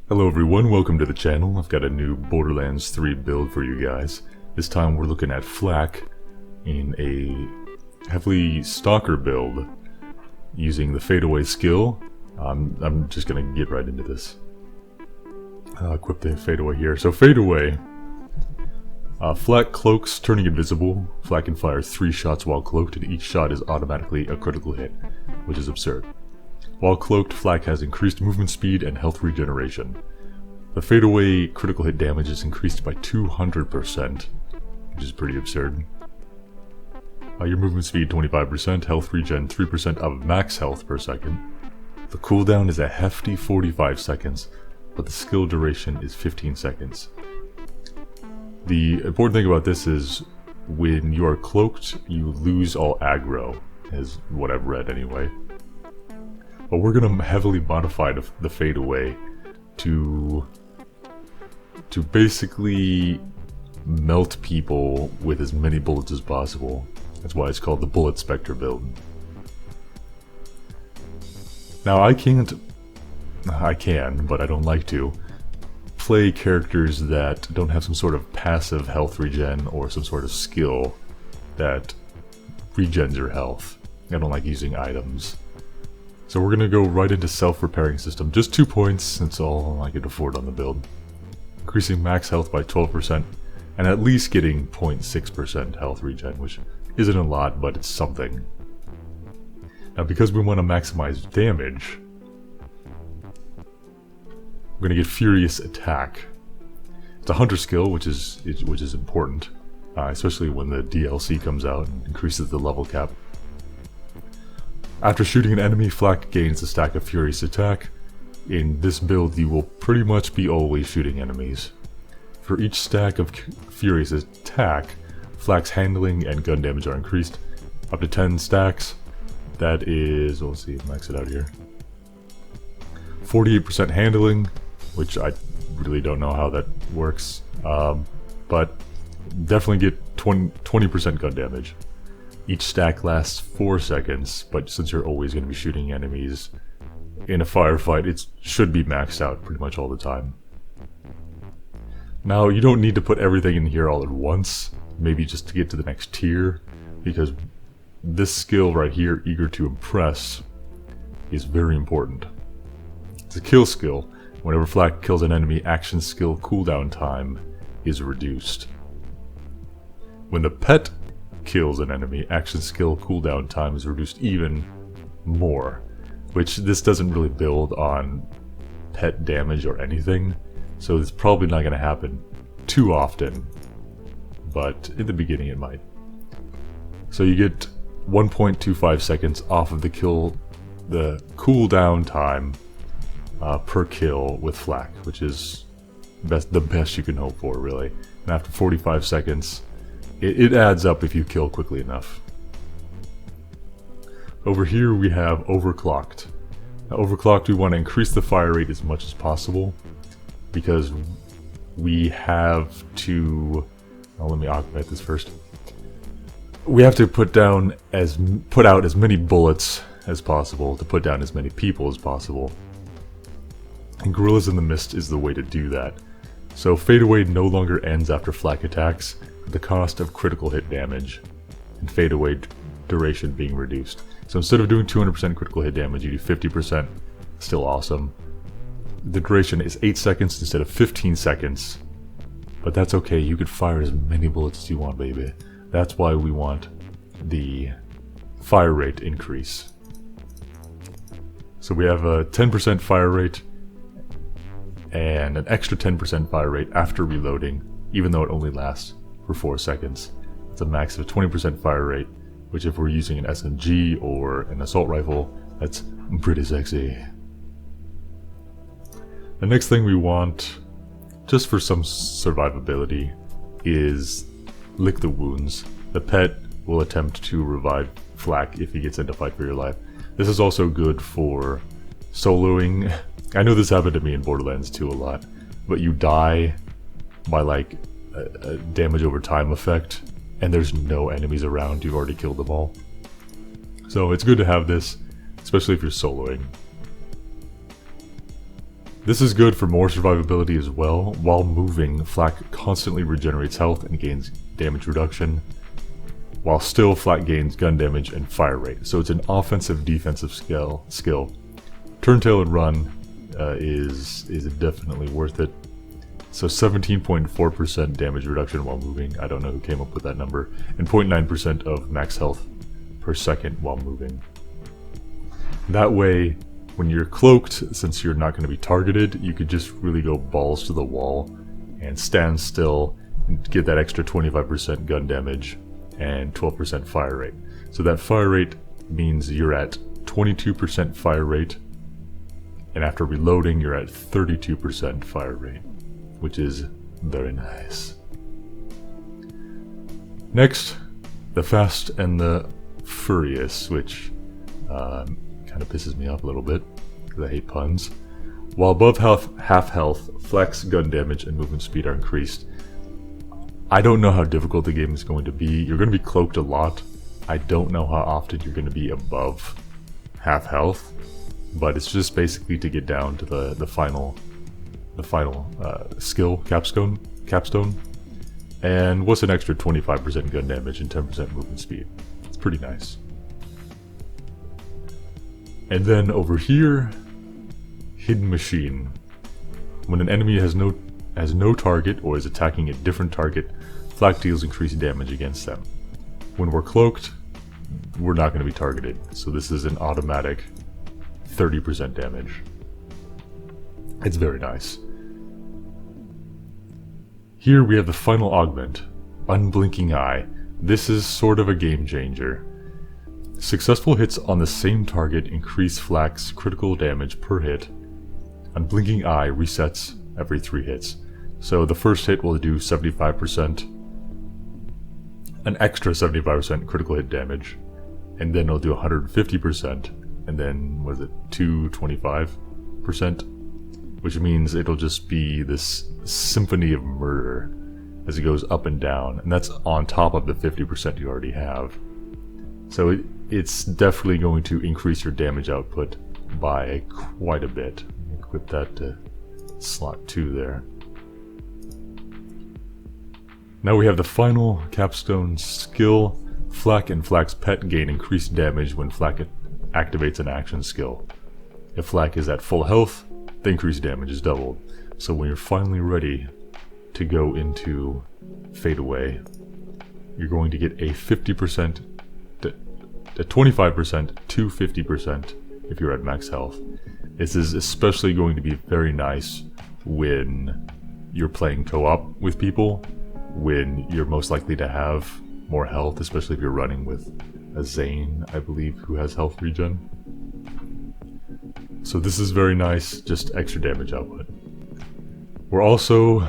Hello everyone, welcome to the channel. I've got a new Borderlands 3 build for you guys. This time we're looking at Flak in a heavily stalker build using the fadeaway skill. I'm just gonna get right into this. I'll equip the fadeaway here. So fadeaway, Flak cloaks, turning invisible. Flak can fire 3 shots while cloaked, and each shot is automatically a critical hit, which is absurd. While cloaked, Flak has increased movement speed and health regeneration. The fadeaway critical hit damage is increased by 200%, which is pretty absurd. Your movement speed 25%, health regen 3% of max health per second. The cooldown is a hefty 45 seconds, but the skill duration is 15 seconds. The important thing about this is when you are cloaked, you lose all aggro, is what I've read anyway. But we're going to heavily modify the fadeaway to basically melt people with as many bullets as possible. That's why it's called the Bullet Spectre build. Now I can, but I don't like to, play characters that don't have some sort of passive health regen or some sort of skill that regens your health. I don't like using items. So we're going to go right into self-repairing system. Just 2 points, that's all I could afford on the build. Increasing max health by 12%, and at least getting 0.6% health regen, which isn't a lot, but it's something. Now because we want to maximize damage, we're going to get Furious Attack. It's a hunter skill, which is important, especially when the DLC comes out and increases the level cap. After shooting an enemy, Flak gains a stack of Furious Attack. In this build, you will pretty much be always shooting enemies. For each stack of Furious Attack, Flak's handling and gun damage are increased. Up to 10 stacks, that is, let's see, max it out here. 48% handling, which I really don't know how that works, but definitely get 20% gun damage. Each stack lasts 4 seconds, but since you're always going to be shooting enemies in a firefight, it should be maxed out pretty much all the time. Now, you don't need to put everything in here all at once, maybe just to get to the next tier, because this skill right here, Eager to Impress, is very important. It's a kill skill. Whenever Flak kills an enemy, action skill cooldown time is reduced. When the pet kills an enemy, action skill cooldown time is reduced even more, which this doesn't really build on pet damage or anything, so it's probably not going to happen too often, but in the beginning it might. So you get 1.25 seconds off of the cooldown time per kill with Flak, which is the best you can hope for, really. And after 45 seconds, it adds up if you kill quickly enough. Over here we have Overclocked. Now overclocked, we want to increase the fire rate as much as possible, because we have to... let me augment this first. We have to put out as many bullets as possible to put down as many people as possible. And Gorillas in the Mist is the way to do that. So fadeaway no longer ends after Flak attacks, at the cost of critical hit damage, and fadeaway duration being reduced. So instead of doing 200% critical hit damage, you do 50%. Still awesome. The duration is 8 seconds instead of 15 seconds. But that's okay, you could fire as many bullets as you want, baby. That's why we want the fire rate increase. So we have a 10% fire rate and an extra 10% fire rate after reloading, even though it only lasts for 4 seconds. It's a max of 20% fire rate, which if we're using an SMG or an assault rifle, that's pretty sexy. The next thing we want, just for some survivability, is Lick the Wounds. The pet will attempt to revive Flak if he gets into Fight for Your Life. This is also good for soloing. I know this happened to me in Borderlands 2 a lot, but you die by like a damage over time effect, and there's no enemies around, you've already killed them all. So it's good to have this, especially if you're soloing. This is good for more survivability as well. While moving, Flak constantly regenerates health and gains damage reduction, while still Flak gains gun damage and fire rate. So it's an offensive defensive skill. Turn, tail, and run is definitely worth it. So 17.4% damage reduction while moving. I don't know who came up with that number. And 0.9% of max health per second while moving. That way, when you're cloaked, since you're not going to be targeted, you could just really go balls to the wall and stand still and get that extra 25% gun damage and 12% fire rate. So that fire rate means you're at 22% fire rate, and after reloading you're at 32% fire rate, which is very nice. Next, the Fast and the Furious, which kind of pisses me off a little bit because I hate puns. While above half health, flex, gun damage, and movement speed are increased. I don't know how difficult the game is going to be. You're going to be cloaked a lot. I don't know how often you're going to be above half health, but it's just basically to get down to the final skill capstone. And what's an extra 25% gun damage and 10% movement speed? It's pretty nice. And then over here, Hidden Machine. When an enemy has no target or is attacking a different target, Flak deals increased damage against them. When we're cloaked, we're not going to be targeted, so this is an automatic 30% damage. It's very nice. Here we have the final augment, Unblinking Eye. This is sort of a game changer. Successful hits on the same target increase Flak's critical damage per hit. Unblinking Eye resets every 3 hits. So the first hit will do 75%, an extra 75% critical hit damage, and then it'll do 150%, and then, what is it, 225%? Which means it'll just be this symphony of murder as it goes up and down, and that's on top of the 50% you already have. So it's definitely going to increase your damage output by quite a bit. Equip that to slot 2 there. Now we have the final capstone skill. Flak and Flak's pet gain increased damage when Flak activates an action skill. If Flak is at full health, the increased damage is doubled. So when you're finally ready to go into Fade Away, you're going to get a 50%, a 25% to 50% if you're at max health. This is especially going to be very nice when you're playing co-op with people, when you're most likely to have more health, especially if you're running with a Zane, I believe, who has health regen. So this is very nice, just extra damage output. We're also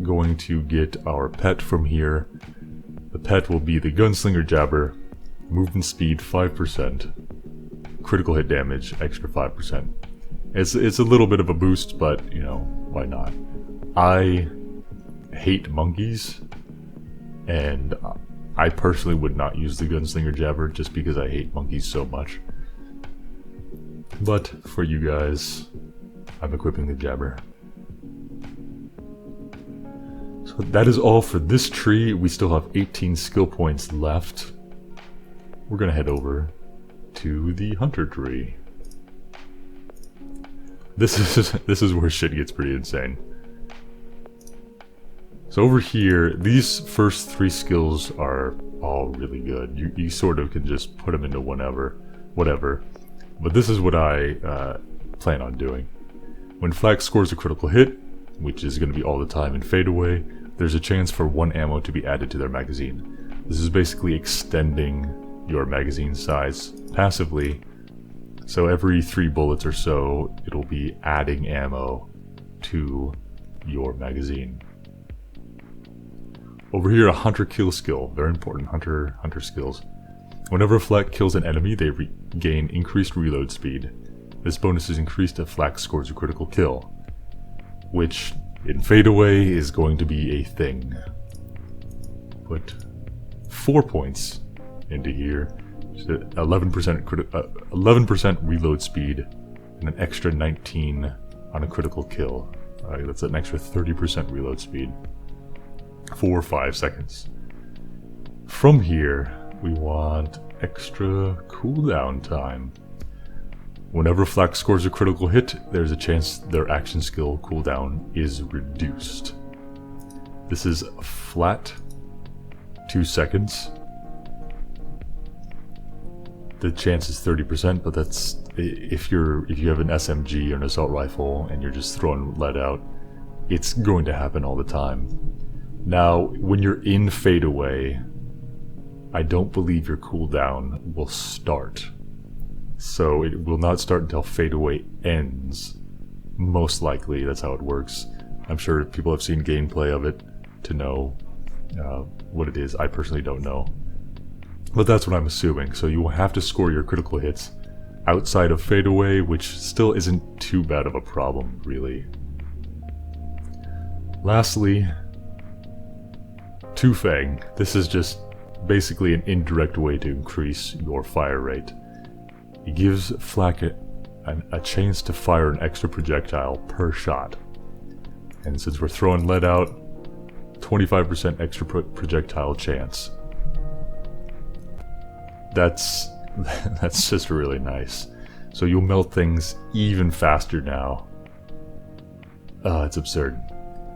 going to get our pet from here. The pet will be the Gunslinger Jabber, movement speed 5%, critical hit damage extra 5%. It's a little bit of a boost, but you know, why not? I hate monkeys, and I personally would not use the Gunslinger Jabber just because I hate monkeys so much. But for you guys, I'm equipping the Jabber. So that is all for this tree. We still have 18 skill points left. We're gonna head over to the Hunter tree. This is where shit gets pretty insane. So over here, these first 3 skills are all really good. You sort of can just put them into whatever. But this is what I plan on doing. When Flak scores a critical hit, which is going to be all the time in Fade Away, there's a chance for 1 ammo to be added to their magazine. This is basically extending your magazine size passively. So every 3 bullets or so, it'll be adding ammo to your magazine. Over here, a hunter kill skill. Very important, hunter skills. Whenever Flak kills an enemy, they gain increased reload speed. This bonus is increased if Flak scores a critical kill, which in Fade Away is going to be a thing. Put 4 points into here. 11% reload speed and an extra 19 on a critical kill. That's an extra 30% reload speed for 5 seconds. From here, we want extra cooldown time. Whenever Flak scores a critical hit, there's a chance their action skill cooldown is reduced. This is a flat 2 seconds. The chance is 30%, but that's if you have an SMG or an assault rifle and you're just throwing lead out, it's going to happen all the time. Now, when you're in fadeaway, I don't believe your cooldown will start. So it will not start until fadeaway ends. Most likely, that's how it works. I'm sure people have seen gameplay of it to know what it is. I personally don't know. But that's what I'm assuming. So you will have to score your critical hits outside of fadeaway, which still isn't too bad of a problem, really. Lastly, Two Fang. This is just basically an indirect way to increase your fire rate. It gives Flak a chance to fire an extra projectile per shot. And since we're throwing lead out, 25% extra projectile chance. That's just really nice. So you'll melt things even faster now. It's absurd.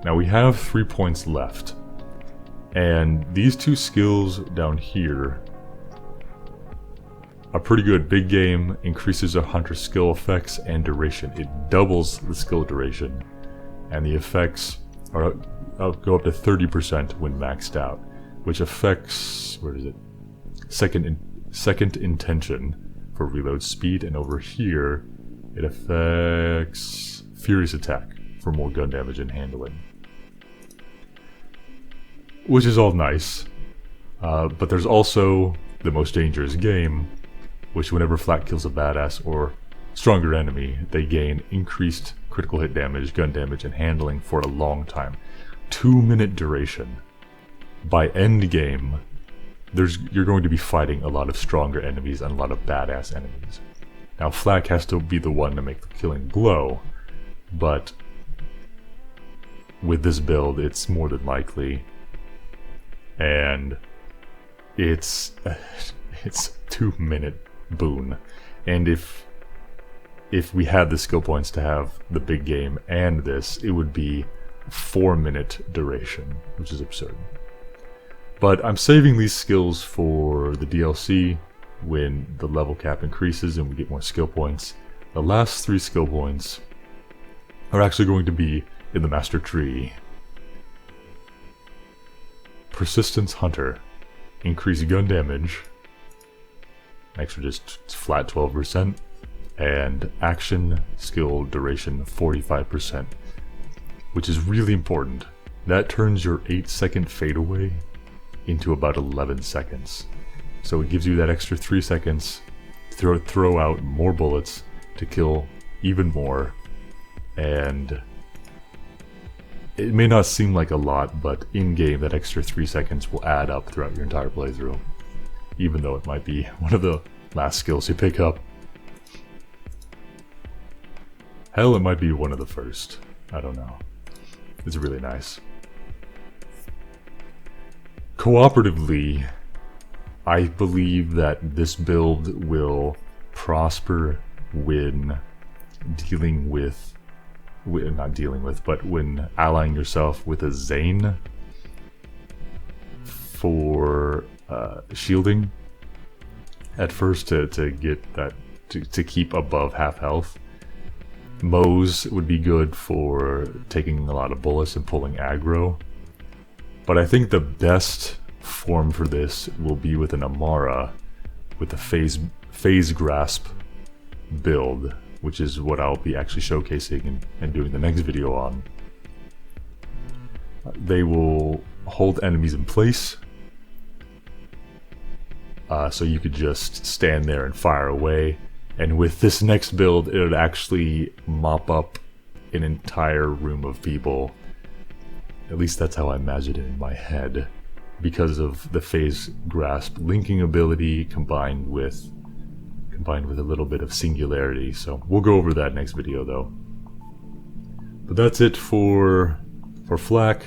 Now we have 3 points left. And these two skills down here are pretty good. Big Game increases a hunter's skill effects and duration. It doubles the skill duration. And the effects go up to 30% when maxed out. Which affects, where is it? Second intention for reload speed, and over here it affects Furious Attack for more gun damage and handling. Which is all nice, but there's also the most dangerous game, which whenever Flak kills a badass or stronger enemy, they gain increased critical hit damage, gun damage, and handling for a long time. 2-minute duration. By end game, you're going to be fighting a lot of stronger enemies and a lot of badass enemies. Now Flak has to be the one to make the killing blow, but with this build it's more than likely, and it's 2-minute boon. And if we had the skill points to have the Big Game and this, it would be 4-minute duration, which is absurd. But I'm saving these skills for the DLC when the level cap increases and we get more skill points. The last 3 skill points are actually going to be in the Master Tree. Persistence Hunter. Increase gun damage. Extra just flat 12%. And action skill duration 45%. Which is really important. That turns your 8-second fadeaway into about 11 seconds. So it gives you that extra 3 seconds to throw out more bullets to kill even more. And it may not seem like a lot, but in-game that extra 3 seconds will add up throughout your entire playthrough. Even though it might be one of the last skills you pick up. Hell, it might be one of the first. I don't know. It's really nice. Cooperatively, I believe that this build will prosper when when allying yourself with a Zane for shielding at first to get that to keep above half health. Moze would be good for taking a lot of bullets and pulling aggro. But I think the best form for this will be with an Amara with a phase grasp build, which is what I'll be actually showcasing and doing the next video on. They will hold enemies in place, so you could just stand there and fire away. And with this next build, it would actually mop up an entire room of people. At least that's how I imagine it in my head, because of the phase grasp linking ability combined with a little bit of singularity. So we'll go over that next video though. But that's it for flak,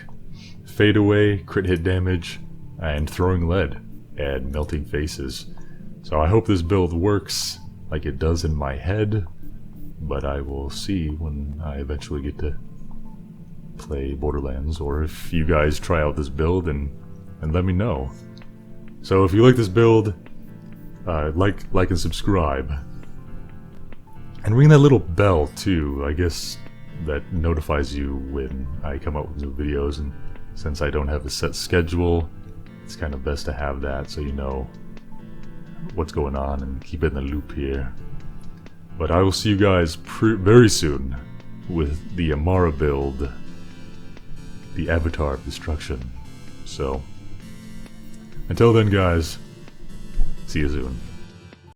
fadeaway, crit hit damage, and throwing lead, and melting faces. So I hope this build works like it does in my head, but I will see when I eventually get to play Borderlands, or if you guys try out this build and let me know. So if you like this build, like and subscribe. And ring that little bell too, I guess that notifies you when I come up with new videos, and since I don't have a set schedule, it's kind of best to have that so you know what's going on and keep it in the loop here. But I will see you guys very soon with the Amara build, the Avatar of Destruction. So, until then guys, see you soon.